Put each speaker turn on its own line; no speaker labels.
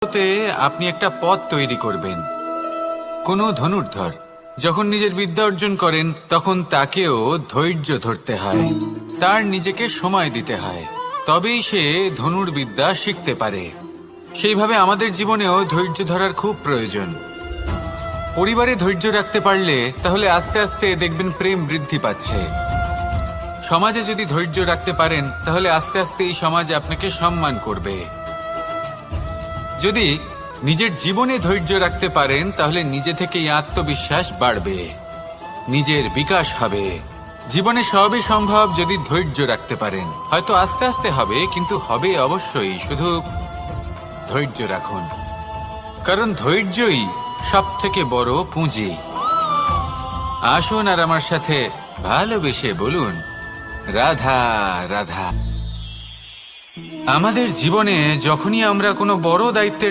তে আপনি একটা পথ তৈরি করবেন। কোনো ধনুর্ধর যখন নিজের বিদ্যা অর্জন করেন তখন তাকেও ধৈর্য ধরতে হয়, তার নিজেকে সময় দিতে হয়, তবেই সে ধনুর্বিদ্যা শিখতে পারে। সেইভাবে আমাদের জীবনেও ধৈর্য ধরার খুব প্রয়োজন। পরিবারে ধৈর্য রাখতে পারলে তাহলে আস্তে আস্তে দেখবেন প্রেম বৃদ্ধি পাচ্ছে। সমাজে যদি ধৈর্য রাখতে পারেন তাহলে আস্তে আস্তে এই সমাজ আপনাকে সম্মান করবে। যদি নিজের জীবনে ধৈর্য রাখতে পারেন তাহলে নিজে থেকেই আত্মবিশ্বাস বাড়বে, নিজের বিকাশ হবে। জীবনে সবই সম্ভব যদি ধৈর্য রাখতে পারেন। হয়তো আস্তে আস্তে হবে, কিন্তু হবে অবশ্যই। শুধু ধৈর্য রাখুন, কারণ ধৈর্যই সবথেকে বড় পুঁজি। আসুন আর আমার সাথে ভালোবেসে বলুন, রাধা রাধা। আমাদের জীবনে যখনই আমরা কোনো বড় দায়িত্বের